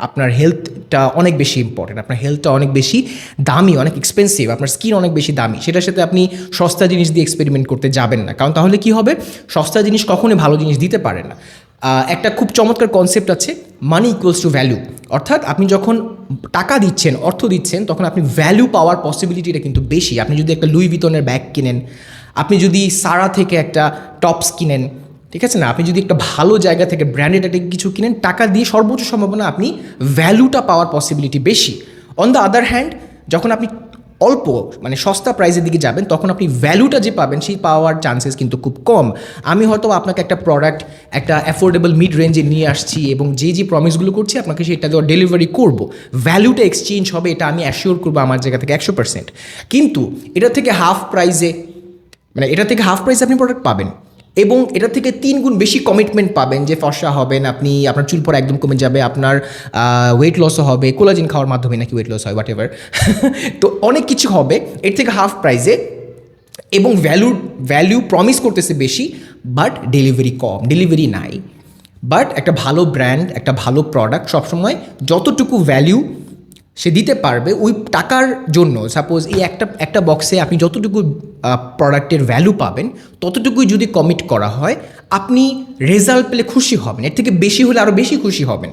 আপনার হেলথটা অনেক বেশি ইম্পর্টেন্ট, আপনার হেলথটা অনেক বেশি দামি, অনেক এক্সপেন্সিভ, আপনার স্কিন অনেক বেশি দামি, সেটার সাথে আপনি সস্তা জিনিস দিয়ে এক্সপেরিমেন্ট করতে যাবেন না। কারণ তাহলে কি হবে, সস্তা জিনিস কখনোই ভালো জিনিস দিতে পারে না। একটা খুব চমৎকার কনসেপ্ট আছে, মানি ইকুয়ালস টু ভ্যালু। অর্থাৎ আপনি যখন টাকা দিচ্ছেন, অর্থ দিচ্ছেন, তখন আপনি ভ্যালু পাওয়ার পসিবিলিটিটা কিন্তু বেশি। আপনি যদি একটা লুই ভিতনের ব্যাগ কিনেন, আপনি যদি সারা থেকে একটা টপস কিনেন, ঠিক আছে না, আপনি যদি একটা ভালো জায়গা থেকে ব্র্যান্ডেড একটা কিছু কিনেন, টাকা দিয়ে সর্বোচ্চ সম্ভাবনা আপনি ভ্যালুটা পাওয়ার পসিবিলিটি বেশি। অন দ্য আদার হ্যান্ড, যখন আপনি অল্প মানে সস্তা প্রাইসের দিকে যাবেন, তখন আপনি ভ্যালুটা যে পাবেন সেই পাওয়ার চান্সেস কিন্তু খুব কম। আমি হয়তো আপনাকে একটা প্রোডাক্ট একটা অ্যাফোর্ডেবল মিড রেঞ্জে নিয়ে আসছি এবং যে প্রমিসগুলো করছি আপনাকে সেটা দেওয়া ডেলিভারি করব, ভ্যালুটা এক্সচেঞ্জ হবে, এটা আমি অ্যাসিওর করবো আমার জায়গা থেকে 100%। কিন্তু এটা থেকে হাফ প্রাইসে, মানে এটা থেকে হাফ প্রাইসে আপনি প্রোডাক্ট পাবেন এবং এটা থেকে 3 গুণ বেশি কমিটমেন্ট পাবেন যে ফর্সা হবেন আপনি, আপনার চুল পড়া একদম কমে যাবে, আপনার ওয়েট লসও হবে, কোলাজিন খাওয়ার মাধ্যমে নাকি ওয়েট লস হয়, হোয়াট এভার তো অনেক কিছু হবে এর থেকে হাফ প্রাইসে, এবং ভ্যালু প্রমিস করতেছে বেশি, বাট ডেলিভারি কম, ডেলিভারি নাই। বাট একটা ভালো ব্র্যান্ড, একটা ভালো প্রোডাক্ট সবসময় যতটুকু ভ্যালু সে দিতে পারবে ওই টাকার জন্য, সাপোজ এই একটা বক্সে আপনি যতটুকু প্রোডাক্টের ভ্যালু পাবেন ততটুকুই যদি কমিট করা হয়, আপনি রেজাল্ট পেলে খুশি হবেন, এর থেকে বেশি হলে আরও বেশি খুশি হবেন।